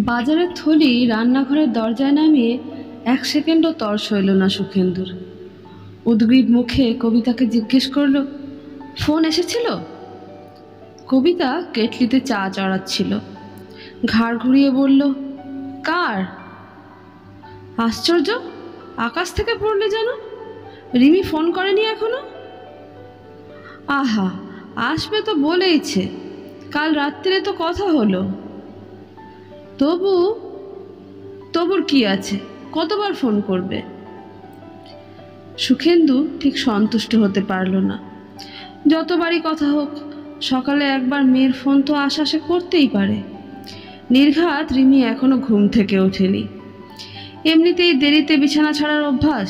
বাজারের থলি রান্নাঘরের দরজায় নামিয়ে 1 সেকেন্ডও তর সইল না সুখেন্দুর। উদ্গ্রীব মুখে কবিতাকে জিজ্ঞেস করল, ফোন এসেছিল? কবিতা কেটলিতে চা চড়াচ্ছিল। ঘাড় ঘুরিয়ে বলল, কার? আশ্চর্য, আকাশ থেকে পড়লে যেন। রিমি ফোন করেনি এখনো? আহা, আসবে তো বলেইছে, কাল রাত্রিরে তো কথা হলো। তবুর কি আছে, কতবার ফোন করবে? সুখেন্দু ঠিক সন্তুষ্ট হতে পারল না। যতবারই কথা হোক, সকালে একবার মেয়ের ফোন তো আশা করতেই পারে। নির্ঘাত রিমি এখনো ঘুম থেকে ওঠেনি। এমনিতেই দেরিতে বিছানা ছাড়ার অভ্যাস,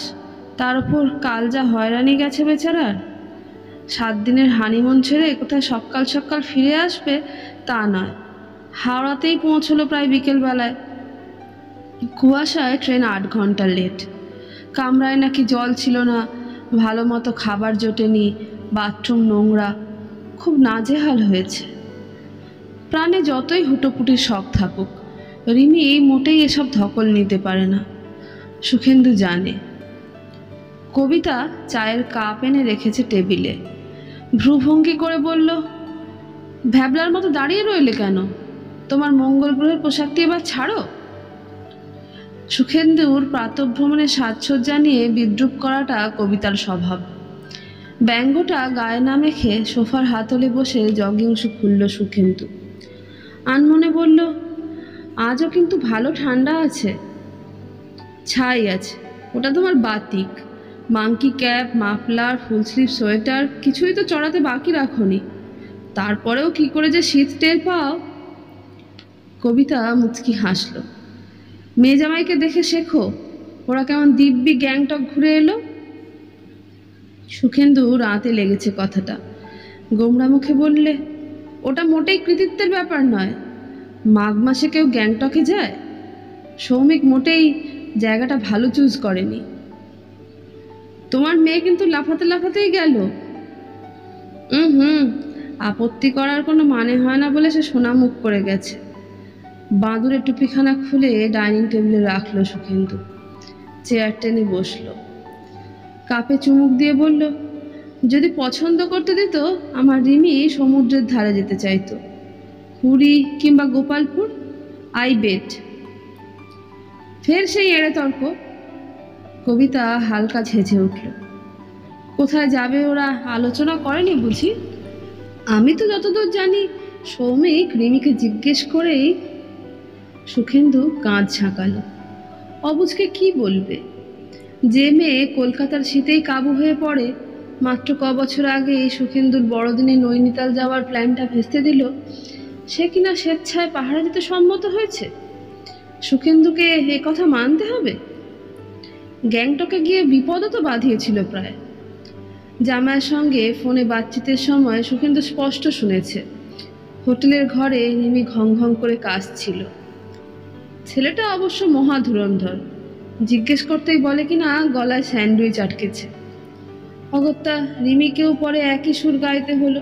তার উপর কাল যা হয়রানি গেছে বেচারার। 7 দিনের হানিমুন ছেড়ে কোথায় সকাল সকাল ফিরে আসবে তা নয়, হাওড়াতেই পৌঁছলো প্রায় বিকেলবেলায়। কুয়াশায় ট্রেন 8 ঘন্টা লেট। কামরায় নাকি জল ছিল না, ভালো মতো খাবার জোটেনি, বাথরুম নোংরা, খুব নাজেহাল হয়েছে। প্রাণে যতই হুটোপুটির শখ থাকুক, রিমি মোটেই এসব ধকল নিতে পারে না। সুখেন্দু জানে। কবিতা চায়ের কাপ এনে রেখেছে টেবিলে। ভ্রুভঙ্গি করে বলল, ভ্যাবলার মতো দাঁড়িয়ে রইলে কেন? তোমার মঙ্গল গ্রহের পোশাকটি এবার ছাড়ো। সুখেন্দুর প্রাতঃভ্রমণের সাজসজ্জা নিয়ে বিদ্রূপ করাটা কবিতার স্বভাব। ব্যঙ্গটা গায়ে না মেখে সোফার হাতলে বসে জগিং শু খুলল সুখেন্দু। আনমনে বলল, আজও কিন্তু ভালো ঠান্ডা আছে। ছাই আছে, ওটা তোমার বাতিক। Monkey cap, muffler, full sleeve sweater কিছুই তো চড়াতে বাকি রাখোনি, তারপরেও কি করে যে শীত টের পাও। কবিতা মুচকি হাসল। মেয়ে জামাইকে দেখে শেখো, ওরা কেমন দিব্যি গ্যাংটক ঘুরে এলো। সুখেন্দু রাতে লেগেছে কথাটা। গোমরা মুখে বললে, ওটা মোটেই কৃতিত্বের ব্যাপার নয়। মাঘ মাসে কেউ গ্যাংটকে যায়? সৌমিক মোটেই জায়গাটা ভালো চুজ করেনি। তোমার মেয়ে কিন্তু লাফাতে লাফাতেই গেল। আপত্তি করার কোনো মানে হয় না বলে সে সোনা মুখ করে গেছে। বাঁদুরের টুপিখানা খুলে ডাইনিং টেবিলে রাখলো সুখেন্দু। চেয়ার টেনে বসলো। কাপে চুমুক দিয়ে বলল, যদি পছন্দ করতে দিত, আমার রিমি সমুদ্রের ধারে যেতে চাইতো, পুরী কিংবা গোপালপুর। I bet. ফের সেই এড়ে তর্ক। কবিতা হালকা ঝেঁঝে উঠল। কোথায় যাবে ওরা আলোচনা করেনি বুঝি? আমি তো যতদূর জানি সৌমিক রিমিকে জিজ্ঞেস করেই। সুখেন্দু কাঁধ ঝাঁকালো। অবুঝকে কি বলবে? যে মেয়ে কলকাতার শীতেই কাবু হয়ে পড়ে, মাত্র কবছর আগে সুখেন্দুর বড়দিনে নৈনিতাল যাওয়ার প্ল্যানটা ভেস্তে দিল, সে কিনা স্বেচ্ছায় পাহাড়ে যেতে সম্মত হয়েছে। সুখেন্দুকে এ কথা মানতে হবে? গ্যাংটকে গিয়ে বিপদও তো বাঁধিয়েছিল প্রায়। জামাইয়ের সঙ্গে ফোনে বাতচিতের সময় সুখেন্দু স্পষ্ট শুনেছে, হোটেলের ঘরে রিমি ঘং ঘং করে কাশছিল। ছেলেটা অবশ্য মহা ধুরন্ধর, জিজ্ঞেস করতেই বলে কিনা গলায় স্যান্ডউইচ আটকেছে। অগত্যা রিমিকেও পরে একই সুর গাইতে হলো।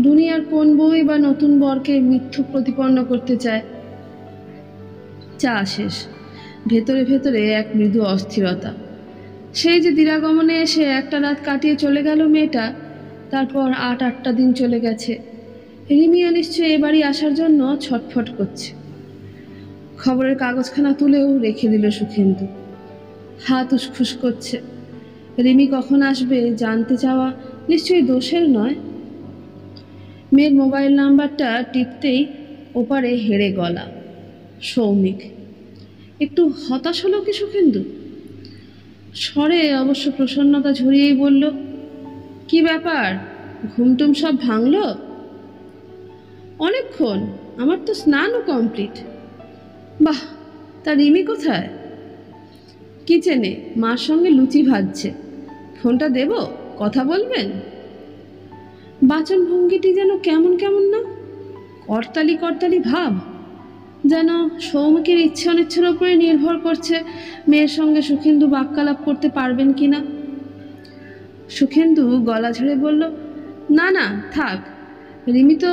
দুনিয়ার কোন বই বা নতুন বরকে মিথ্যুক প্রতিপন্ন করতে চায়। চা শেষ। ভেতরে ভেতরে এক মৃদু অস্থিরতা। সেই যে দিরাগমনে এসে একটা রাত কাটিয়ে চলে গেল মেয়েটা, তারপর 8-8টা দিন চলে গেছে। রিমিও নিশ্চয়ই এবারই আসার জন্য ছটফট করছে। খবরের কাগজখানা তুলেও রেখে দিল সুখেন্দু। হাত উসখুস করছে। রিমি কখন আসবে জানতে চাওয়া নিশ্চয়ই দোষের নয়। মেয়ের মোবাইল নাম্বারটা টিপতেই ওপারে হেরে গলা। সৌমিক। একটু হতাশ হলো কি সুখেন্দু? স্বরে অবশ্য প্রসন্নতা ঝরিয়েই বলল, কি ব্যাপার, ঘুমটুম সব ভাঙল? অনেকক্ষণ, আমার তো স্নানও কমপ্লিট। বাহ, তা রিমি কোথায়? কিচেনে মার সঙ্গে লুচি ভাজছে। ফোনটা দেব, কথা বলবেন? বাচন ভঙ্গিটি যেন কেমন কেমন না, করতালি করতালি ভাব, যেন সৌমিকের ইচ্ছে অনিচ্ছের ওপরে নির্ভর করছে মেয়ের সঙ্গে সুখেন্দু বাক্যালাপ করতে পারবেন কিনা। সুখেন্দু গলা ঝেড়ে বলল, না না থাক, রিমি তো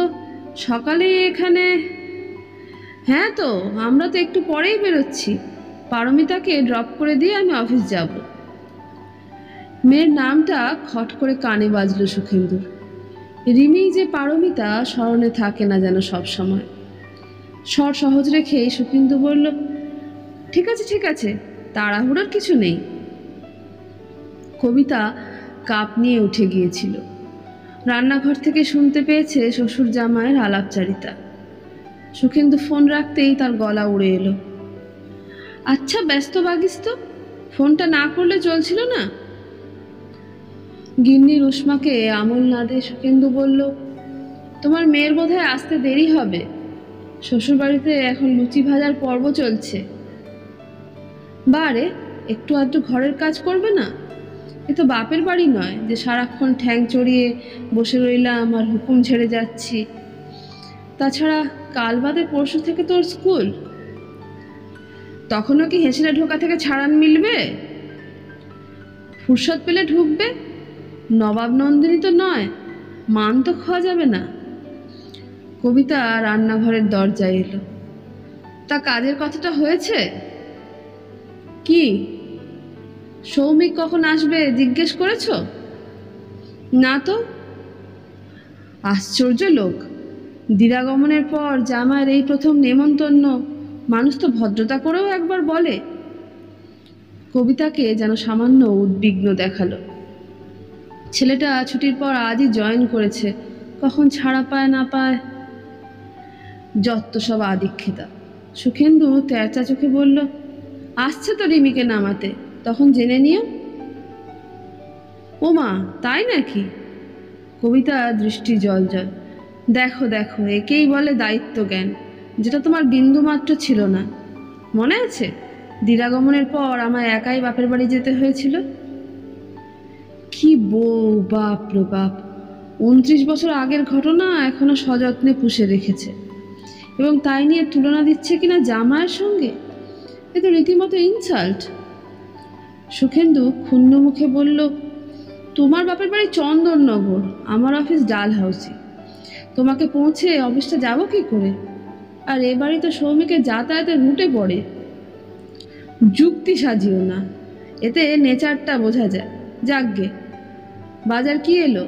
সকালেই এখানে। হ্যাঁ তো, আমরা তো একটু পরেই বেরোচ্ছি। পারমিতাকে ড্রপ করে দিয়ে আমি অফিস যাব। মেয়ের নামটা খট করে কানে বাজল সুখেন্দুর। রিমি যে পারমিতা স্মরণে থাকে না যেন সব সময়। স্বর সহজ রেখে সুখেন্দু বলল, ঠিক আছে ঠিক আছে, তাড়াহুড়োর কিছু নেই। কবিতা কাপ নিয়ে উঠে গিয়েছিল। রান্নাঘর থেকে শুনতে পেয়েছে শ্বশুর জামাইয়ের আলাপচারিতা। সুখেন্দু ফোন রাখতেই তার গলা উড়ে এলো। আচ্ছা ব্যস্ত বাগিস তো, ফোনটা না করলে চলছিল না? গিন্নির উষ্মাকে আমল না দিয়ে সুখেন্দু বলল, তোমার মেয়ের বোধহয় আসতে দেরি হবে। শ্বশুরবাড়িতে এখন লুচি ভাজার পর্ব চলছে। বারে, একটু আধটু ঘরের কাজ করবে না? এ তো বাপের বাড়ি নয় যে সারাক্ষণ ঠ্যাং চড়িয়ে বসে রইলাম আর হুকুম ঝেড়ে যাচ্ছি। তাছাড়া কাল বাদে পরশু থেকে তোর স্কুল। তখনও কি হেসেলে ঢোকা থেকে ছাড়ান মিলবে? ফুরসত পেলে ঢুকবে। নবাব নন্দিনী তো নয়, মান তো খাওয়া যাবে না। কবিতা রান্নাঘরের দরজায় এলো। তা কাজের কথাটা হয়েছে কি? সৌমিক কখন আসবে জিজ্ঞেস করেছ? না তো। আশ্চর্য লোক, দিরাগমনের পর জামাইয়ের এই প্রথম নেমন্তন্ন। মানুষ তো ভদ্রতা করেও একবার বলে। কবিতাকে যেন সামান্য উদ্বিগ্ন দেখালো। ছেলেটা ছুটির পর আজই জয়েন করেছে, কখন ছাড়া পায় না পায়। যত সব আদিক্ষেতা। সুখেন্দু তেরচা চোখে বলল, আসছে তো রিমিকে নামাতে, তখন জেনে নিও। ও মা, তাই নাকি? কবিতা দৃষ্টি জল জল। দেখো দেখো, একেই বলে দায়িত্ব জ্ঞান, যেটা তোমার বিন্দু মাত্র ছিল না। মনে আছে দিরাগমনের পর আমায় একাই বাপের বাড়ি যেতে হয়েছিল? কি বউ, বাপ রে বাপ! 29 বছর আগের ঘটনা এখনো সযত্নে পুষে রেখেছে, এবং তাই নিয়ে তুলনা দিচ্ছে কিনা জামাইয়ের সঙ্গে। এ তো রীতিমতো ইনসাল্ট। সুখেন্দু ক্ষুণ্ণ মুখে বলল, তোমার বাপের বাড়ি চন্দননগর, আমার অফিস ডাল হাউসে। তোমাকে পৌঁছে অফিসটা যাব কি করে? আর এ বাড়ি তো সৌমিকের যাতায়াতের রুটে পড়ে। যুক্তি সাজিও না, এতে নেচারটা বোঝা যায়। যাকগে, বাজার কি এলো?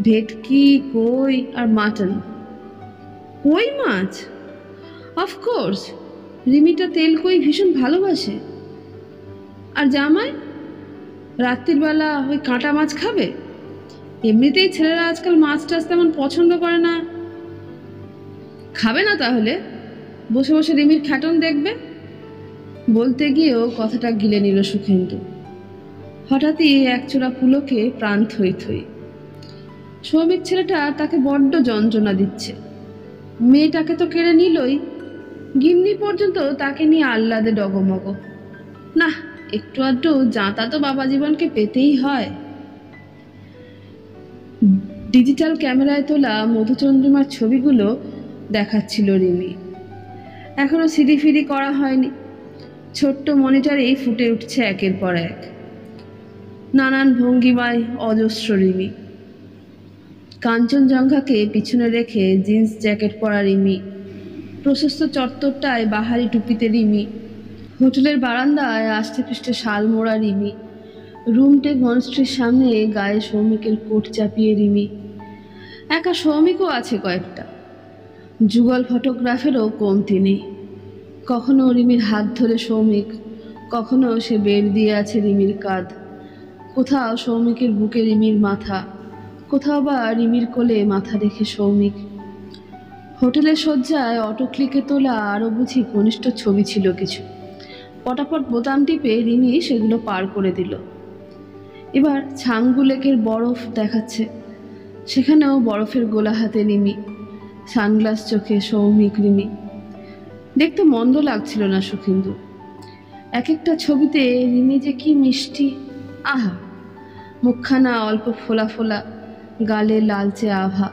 ভেটকি, কই আর মাটন। কই মাছ? অফকোর্স, রিমিটা তেল কই ভীষণ ভালোবাসে। আর জামাই রাত্রির বেলা ওই কাঁটা মাছ খাবে? এমনিতেই ছেলেরা আজকাল মাছ টাছ তেমন পছন্দ করে না। খাবে না তাহলে বসে বসে রিমির খ্যাটন দেখবে? বলতে গিয়েও কথাটা গিলে নিল সুখেন্দু। হঠাৎই একচোড়া পুলকে প্রাণ থই থই। সৌমিক ছেলেটা তাকে বড্ড যন্ত্রণা দিচ্ছে। মেয়েটাকে তো কেড়ে নিলই, গিন্নি পর্যন্ত তাকে নিয়ে আহ্লাদে ডগমগ। না, একটু আধটু জাঁতা তো বাবা জীবনকে পেতেই হয়। ডিজিটাল ক্যামেরায় তোলা মধুচন্দ্রিমার ছবিগুলো দেখাচ্ছিল রিমি। এখনো সিডি ফিডি করা হয়নি। ছোট্ট মনিটরেই ফুটে উঠছে একের পর এক নানান ভঙ্গিমায় অজস্র রিমি। কাঞ্চনজঙ্ঘাকে পিছনে রেখে জিন্স জ্যাকেট পরা রিমি, প্রশস্ত চত্বরটায় বাহারি টুপিতে রিমি, হোটেলের বারান্দায় আষ্টে পৃষ্ঠে শাল মোড়া রিমি, রুমটে গণশ্রীর সামনে গায়ে সৌমিকের কোট চাপিয়ে রিমি। একা সৌমিকও আছে কয়েকটা। যুগল ফটোগ্রাফেরও কমতি নেই। কখনো রিমির হাত ধরে সৌমিক, কখনো সে বের দিয়ে আছে রিমির কাঁধ। কোথাও সৌমিকের বুকে রিমির মাথা, কোথাও বা রিমির কোলে মাথা রেখে সৌমিক। হোটেলের শয্যায় অটোক্লিকে তোলা আরও বুঝি ঘনিষ্ঠ ছবি ছিল কিছু। পটাপট বোতাম টিপে রিমি সেগুলো পার করে দিল। এবার ছাঙ্গু লেকের বরফ দেখাচ্ছে, সেখানেও বরফের গোলা হাতে রিমি, সানগ্লাস চোখে সৌমিক রিমি। দেখতে মন্দ লাগছিল না সুখেন্দু। এক একটা ছবিতে রিমি যে কি মিষ্টি! আহা, মুখখানা অল্প ফোলা ফোলা, গালে লালচে আভা,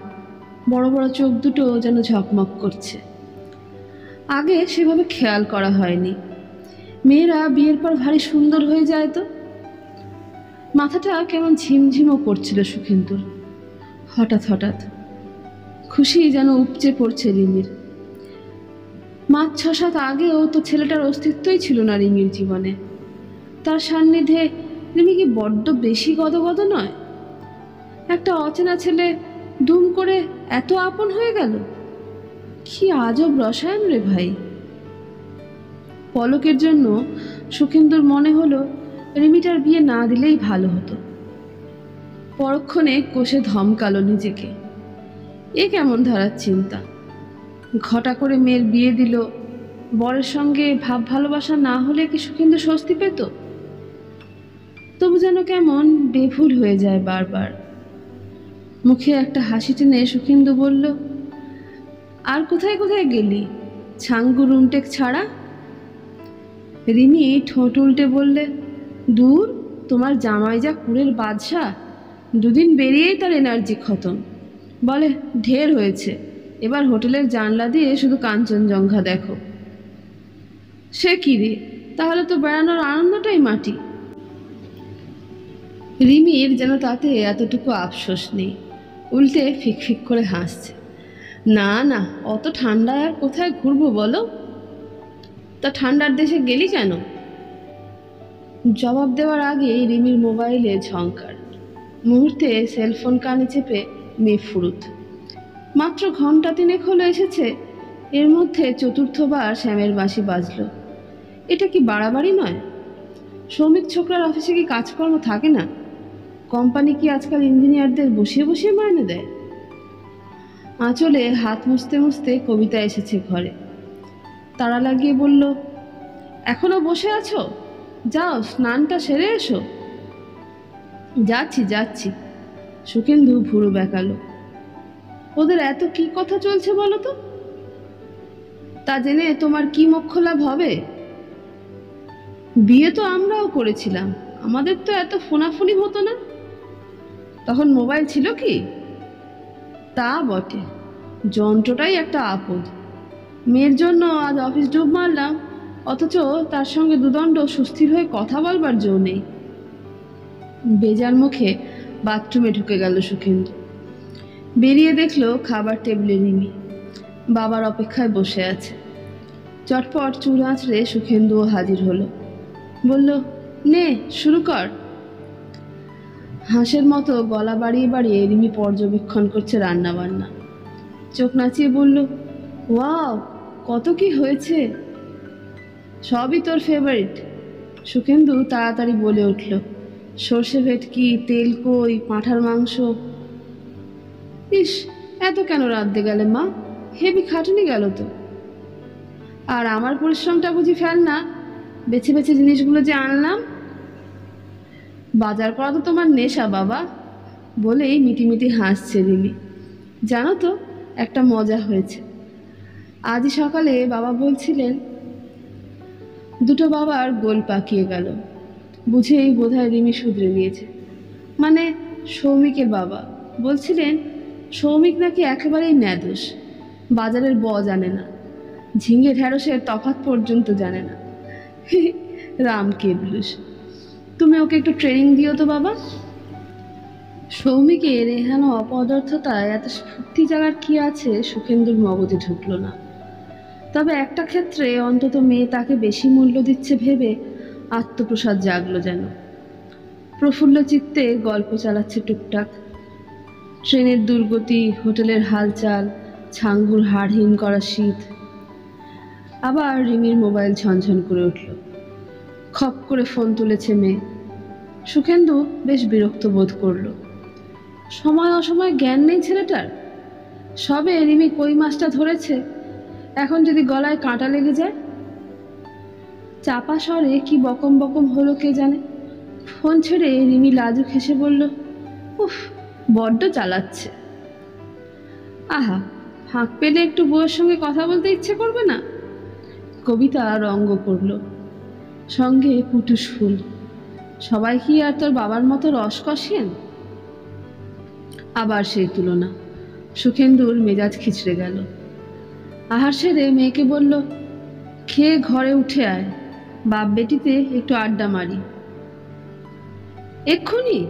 বড় বড় চোখ দুটো যেন ঝকমক করছে। আগে সেভাবে খেয়াল করা হয়নি। মেয়েরা বিয়ের পর ভারী সুন্দর হয়ে যায় তো। মাথাটা কেমন ঝিমঝিমও করছিল সুখেন্দুর। হঠাৎ হঠাৎ খুশি যেন উপচে পড়ছে রিমির। 5-6 আগেও তো ছেলেটার অস্তিত্বই ছিল না রিমির জীবনে। তার সান্নিধ্যে রিমি কি বড্ড বেশি গদগদ নয়? একটা অচেনা ছেলে দুম করে এত আপন হয়ে গেল। কি আজব রসায়ন রে ভাই। পলকের জন্য সুখেন্দুর মনে হলো রিমিটার বিয়ে না দিলেই ভালো হতো। পরক্ষণে কষে ধমকালো নিজেকে। এ কেমন ধারার চিন্তা! ঘটা করে মেয়ের বিয়ে দিল, বরের সঙ্গে ভাব ভালোবাসা না হলে কি সুখেন্দু স্বস্তি পেত? তবু যেন কেমন বেভুল হয়ে যায় বারবার। মুখে একটা হাসি টেনে সুখেন্দু বলল, আর কোথায় কোথায় গেলি ছাঙ্গু রুমটেক ছাড়া? রিমি ঠোঁট উল্টে বললে, দূর, তোমার জামাই যা কুড়ের বাদশা, 2 দিন বেরিয়েই তার এনার্জি খতম। বলে ঢের হয়েছে, এবার হোটেলের জানলা দিয়ে শুধু কাঞ্চনজঙ্ঘা দেখো। সে কি রে, তাহলে তো বেড়ানোর আনন্দটাই মাটি। রিমির যেন তাতে এতটুকু আফসোস নেই, উল্টে ফিকফিক করে হাসছে। না না, অত ঠান্ডায় আর কোথায় ঘুরবো বলো? তা ঠান্ডার দেশে গেলি কেন? জবাব দেওয়ার আগে রিমির মোবাইলে ঝংকার। মুহূর্তে সেলফোন কানে চেপে মেয়ে ফুরুত। মাত্র ঘন্টা 3 হলো এসেছে, এর মধ্যে 4র্থবার শ্যামের বাঁশি বাজল। এটা কি বাড়াবাড়ি নয়? শ্রমিক ছোকরার অফিসে কি কাজকর্ম থাকে না? কোম্পানি কি আজকাল ইঞ্জিনিয়ারদের বসিয়ে বসিয়ে মাইনে দেয়? আঁচলে হাত মুছতে মুছতে কবিতা এসেছে ঘরে। তাড়া লাগিয়ে বলল, এখনো বসে আছো? যাও স্নানটা সেরে এসো। যাচ্ছি যাচ্ছি। সুখেন্দু ভুরু বেঁকালো। ওদের এত কি কথা চলছে বলো তো? তা জেনে তোমার কি মোক্ষ লাভ হবে? বিয়ে তো আমরাও করেছিলাম, আমাদের তো এত ফোনাফুনি হতো না। তখন মোবাইল ছিল কি? তা বটে, যন্ত্রটাই একটা আপদ। মেয়ের জন্য আজ অফিস ডুব মারলাম, অথচ তার সঙ্গে দুদণ্ড সুস্থির হয়ে কথা বলবার জো নেই। বেজার মুখে বাথরুমে ঢুকে গেল সুখেন্দু। বেরিয়ে দেখলো খাবার টেবিলে রিমি বাবার অপেক্ষায় বসে আছে। চটপট চুল আঁচড়ে সুখেন্দুও হাজির হলো। বলল, নে শুরু কর। হাঁসের মতো গলা বাড়িয়ে বাড়িয়ে রিমি পর্যবেক্ষণ করছে রান্না বান্না। চোখ নাচিয়ে বলল, ওয়াও, কত কি হয়েছে! সবই তোর ফেভারিট। সুখেন্দু তাড়াতাড়ি বলে উঠল, সর্ষে ভেটকি, তেল কই, পাঁঠার মাংস। ইস, এত কেন রাঁধতে গেলে মা? হেভি খাটুনি গেল তো। আর আমার পরিশ্রমটা বুঝি ফেল না, বেছে বেছে জিনিসগুলো যে আনলাম। বাজার করা তো তোমার নেশা বাবা। বলেই মিটিমিটি হাসছে রিমি। জানো তো, একটা মজা হয়েছে। আজই সকালে বাবা বলছিলেন। দুটো বাবার গোল পাকিয়ে গেল। বুঝেই বোধহয় রিমি শুধরে নিয়েছে। মানে সৌমিকের বাবা বলছিলেন সৌমিক নাকি একেবারেই ন্যাদোষ, বাজারের জানে না, ঝিঙে ঢেঁড়সের তফাৎ পর্যন্ত জানে না। রাম কেবলুস, তুমি ওকে একটু ট্রেনিং দিও তো বাবা। সৌমিকের এহেন অপদার্থতায় এত স্ফূর্তি জাগার কি আছে সুখেন্দুর মগজে ঢুকল না। তবে একটা ক্ষেত্রে অন্তত মেয়ে তাকে বেশি মূল্য দিচ্ছে ভেবে আত্মপ্রসাদ জাগলো যেন। প্রফুল্ল চিত্তে গল্প চালাচ্ছে টুকটাক। ট্রেনের দুর্গতি, হোটেলের হালচাল, ছাঙ্গুর হাড়হিম করা শীত। আবার রিমির মোবাইল ঝনঝন করে উঠল। খপ করে ফোন তুলেছে মেয়ে। সুখেন্দু বেশ বিরক্ত বোধ করল। সময় অসময় জ্ঞান নেই ছেলেটার। সবে রিমি কই মাছটা ধরেছে, এখন যদি গলায় কাঁটা লেগে যায়। চাপা স্বরে কি বকম বকম হলো কে জানে। ফোন ছেড়ে রিমি লাজুক হেসে বলল, উফ, বড্ড চালাচ্ছে। আহা, ফাঁক পেলে একটু বউয়ের সঙ্গে কথা বলতে ইচ্ছে করবে না? কবিতা রঙ্গ করল। সঙ্গে কুটুস ফুল। সবাই কি আর তোর বাবার মতো রসকসেন? আবার সেই তুলনা। সুখেন্দুর মেজাজ খিচড়ে গেল। আহার সেরে মেয়েকে বলল, খেয়ে ঘরে উঠে আয়, বাপ বেটিতে একটু আড্ডা মারি। এক্ষুনি?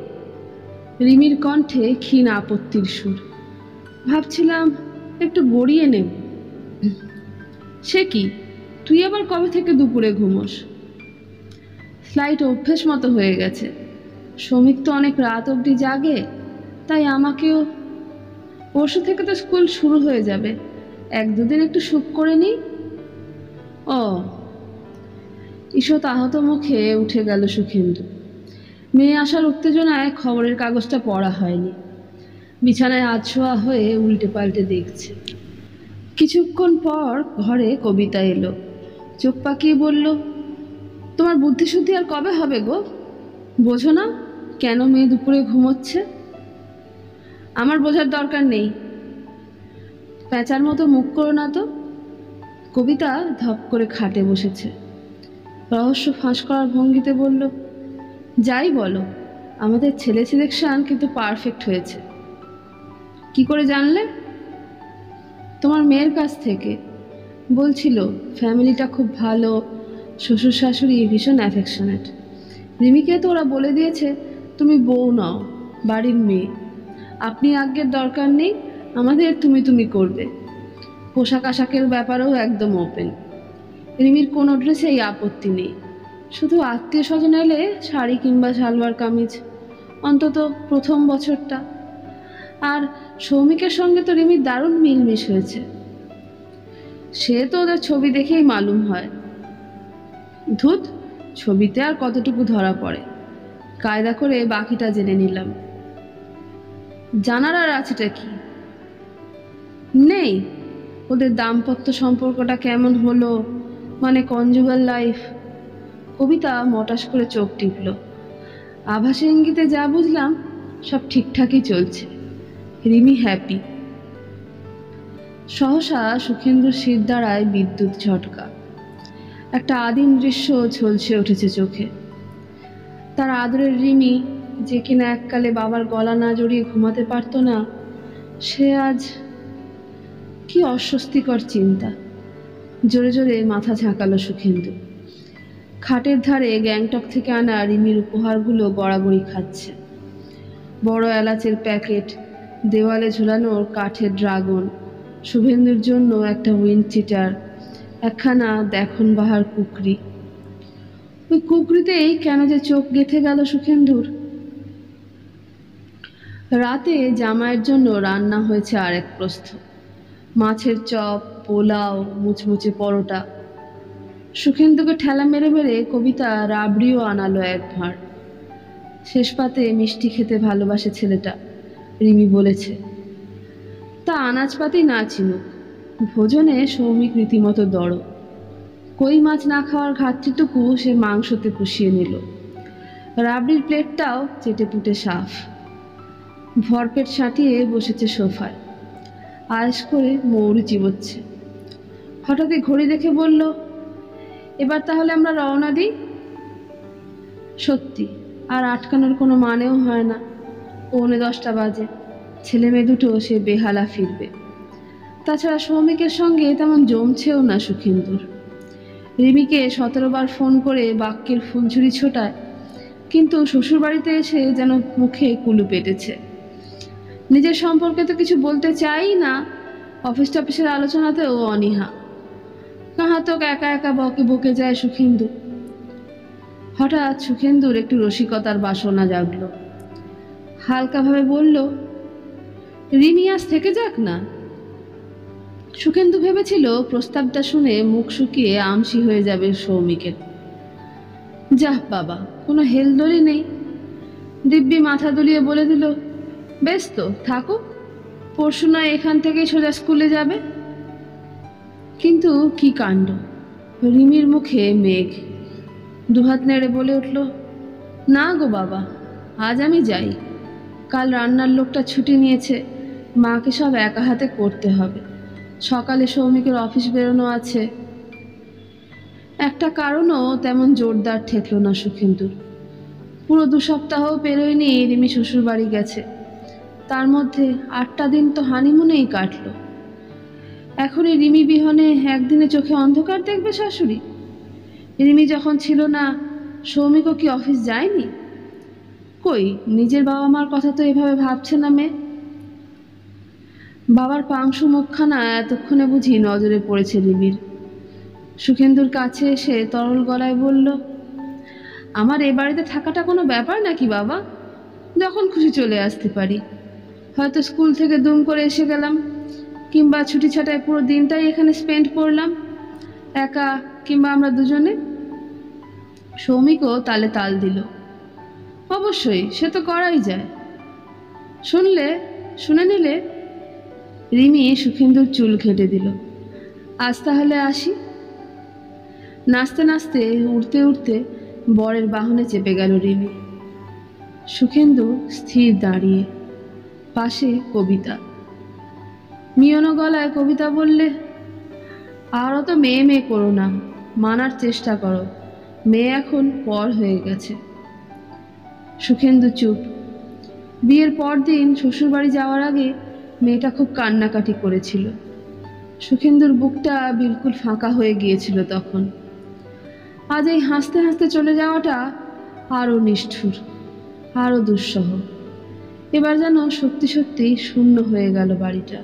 রিমির কণ্ঠে ক্ষীণ আপত্তির সুর। ভাবছিলাম একটু গড়িয়ে নেব। সে কি, তুই আবার কবে থেকে দুপুরে ঘুমোস? ফ্লাইট অভ্যেস মতো হয়ে গেছে। শ্রমিক তো অনেক রাত অবধি জাগে, তাই আমাকেও। পরশু থেকে তো স্কুল শুরু হয়ে যাবে, 1-2 দিন একটু সুখ করে নিই। ও। ঈষৎ আহত মুখে উঠে গেল সুখেন্দু। মেয়ে আসার উত্তেজনায় খবরের কাগজটা পড়া হয়নি। বিছানায় আধশোয়া হয়ে উল্টে পাল্টে দেখছে। কিছুক্ষণ পর ঘরে কবিতা এলো। চোখ পাকিয়ে বলল, তোমার বুদ্ধিশুদ্ধি আর কবে হবে গো? বোঝো না কেন মেয়ে দুপুরে ঘুমোচ্ছে? আমার বোঝার দরকার নেই, প্যাঁচার মতো মুখ করো না তো। কবিতা ধপ করে খাটে বসেছে। রহস্য ফাঁস করার ভঙ্গিতে বলল, যাই বলো, আমাদের ছেলে সিলেকশন কিন্তু পারফেক্ট হয়েছে। কি করে জানলে? তোমার মেয়ের কাছ থেকে বলছিল ফ্যামিলিটা খুব ভালো, শ্বশুর শাশুড়ি ভীষণ অ্যাফেকশনেট। রিমিকে তো ওরা বলে দিয়েছে তুমি বউ নও, বাড়ির মেয়ে। আপনি আজ্ঞের দরকার নেই, আমাদের তুমি তুমি করবে। পোশাক আশাকের ব্যাপারেও একদম ওপেন। রিমির কোনো ড্রেসেই আপত্তি নেই, শুধু আত্মীয় স্বজন এলে শাড়ি কিংবা সালোয়ার কামিজ, অন্তত প্রথম বছরটা। আর সৌমিকের সঙ্গে তো রিমির দারুণ মিলমিশ হয়েছে, সে তো ওদের ছবি দেখেই মালুম হয়। ধুত, ছবিতে আর কতটুকু ধরা পড়ে, কায়দা করে বাকিটা জেনে নিলাম। জানার আর আছেটা কি? নেই, ওদের দাম্পত্য সম্পর্কটা কেমন হলো, মানে কনজুগাল লাইফ। কবিতা মটাস করে চোখ টিপল। আভাসে ইঙ্গিতে যা বুঝলাম সব ঠিকঠাকই চলছে, রিমি হ্যাপি। সহসা সুখেন্দুর শির দ্বারায় বিদ্যুৎ ঝটকা। একটা আদিম দৃশ্য ঝলসে উঠেছে চোখে। তার আদরের রিমি, যে কিনা এককালে বাবার গলা না জড়িয়ে ঘুমাতে পারত না, সে আজ। কি অস্বস্তিকর চিন্তা। জোরে জোরে মাথা ঝাঁকালো সুখেন্দু। খাটের ধারে গ্যাংটক থেকে আনা রিমির উপহারগুলো গড়াগড়ি খাচ্ছে। বড় এলাচের প্যাকেট, দেওয়ালে ঝুলানো কাঠের ড্রাগন, শুভেন্দুর জন্য একটা উইন্ড চিটার, একখানা দেখন বাহার কুকরি। ওই কুকরিতেই কেন যে চোখ গেঁথে গেল সুখেন্দুর। রাতে জামাইয়ের জন্য রান্না হয়েছে আরেক প্রস্থ, মাছের চপ, পোলাও, মুচমুচে পরোটা। সুখেন্দুকে ঠেলা মেরে মেরে কবিতা রাবড়িও আনালো এক ভাঁড়। শেষ পাতে মিষ্টি খেতে ভালোবাসে ছেলেটা, রিমি বলেছে। তা আনাজপাতি না চিনুক, ভোজনে সৌমিক রীতিমতো দড়। কই মাছ না খাওয়ার ঘাটতিটুকু সে মাংসতে পুষিয়ে নিল। রাবড়ির প্লেটটাও চেটে পুটে সাফ। ভরপেট সাঁটিয়ে বসেছে সোফায়, আয়েস করে মৌরি চিবোচ্ছে। হঠাৎই ঘড়ি দেখে বলল, এবার তাহলে আমরা রওনা দিই। সত্যি আর আটকানোর কোনো মানেও হয় না। 9:45 বাজে, ছেলে মেয়ে দুটো সে বেহালা ফিরবে। তাছাড়া সৌমিকের সঙ্গে তেমন জমছেও না সুখেন্দুর। রিমিকে 17 বার ফোন করে বাক্যের ফুলঝুরি ছোটায়, কিন্তু শ্বশুরবাড়িতে এসে যেন মুখে কুলু পেটেছে। নিজের সম্পর্কে তো কিছু বলতে চাই না, অফিস টফিসের আলোচনাতেও অনীহা। কাহাতক একা একা বকে বকে যায় সুখেন্দু। হঠাৎ সুখেন্দুর একটু রসিকতার বাসনা জাগল। হালকাভাবে বলল, রিমি আজ থেকে যাক না। সুখেন্দু ভেবেছিল প্রস্তাবটা শুনে মুখ শুকিয়ে আমসি হয়ে যাবে সৌমিকের। যাহ বাবা, কোনো হেলদোলই নেই। দিব্যি মাথা দুলিয়ে বলে দিল, বেশ তো থাকুক, পরশু নয় এখান থেকেই সোজা স্কুলে যাবে। কিন্তু কি কাণ্ড, রিমির মুখে মেঘ। দুহাত নেড়ে বলে উঠল, না গো বাবা, আজ আমি যাই। কাল রান্নার লোকটা ছুটি নিয়েছে, মাকে সব একা হাতে করতে হবে। সকালে সৌমিকের অফিস বেরোনো আছে। একটা কারণও তেমন জোরদার ঠেকল না সুখেন্দুর। পুরো 2 সপ্তাহও পেরোয়নি রিমি শ্বশুর বাড়ি গেছে, তার মধ্যে 8টা দিন তো হানিমুনেই কাটল। এখনই রিমি বিহনে একদিনে চোখে অন্ধকার দেখবে শাশুড়ি? রিমি যখন ছিল না, সৌমিকও কি অফিস যায়নি? কই, নিজের বাবা মার কথা তো এভাবে ভাবছে না মেয়ে। বাবার পাংশু মুখখানা এতক্ষণে বুঝি নজরে পড়েছে রিমির। সুখেন্দুর কাছে এসে তরল গলায় বলল, আমার এ বাড়িতে থাকাটা কোনো ব্যাপার নাকি বাবা? যখন খুশি চলে আসতে পারি। হয়তো স্কুল থেকে দুম করে এসে গেলাম, কিংবা ছুটি ছাটায় পুরো দিনটাই এখানে স্পেন্ড করলাম, একা কিংবা আমরা দুজনে। সৌমিকও তালে তাল দিল, অবশ্যই সে তো করাই যায়। শুনে নিলে? রিমি সুখেন্দুর চুল ঘেঁটে দিল। আজ তাহলে আসি। নাচতে নাচতে উঠতে উঠতে বরের বাহনে চেপে গেল রিমি। সুখেন্দু স্থির দাঁড়িয়ে, পাশে কবিতা। মিয়নো গলায় কবিতা বললে, আরও তো মেয়ে মেয়ে করো না, মানার চেষ্টা করো, মেয়ে এখন পর হয়ে গেছে। সুখেন্দু চুপ। বিয়ের পর দিন শ্বশুরবাড়ি যাওয়ার আগে মেয়েটা খুব কান্নাকাটি করেছিল। সুখেন্দুর বুকটা বিলকুল ফাঁকা হয়ে গিয়েছিল তখন। আজ এই হাসতে হাসতে চলে যাওয়াটা আরও নিষ্ঠুর, আরও দুঃসহ। এবার যেন সত্যি সত্যি শূন্য হয়ে গেল বাড়িটা।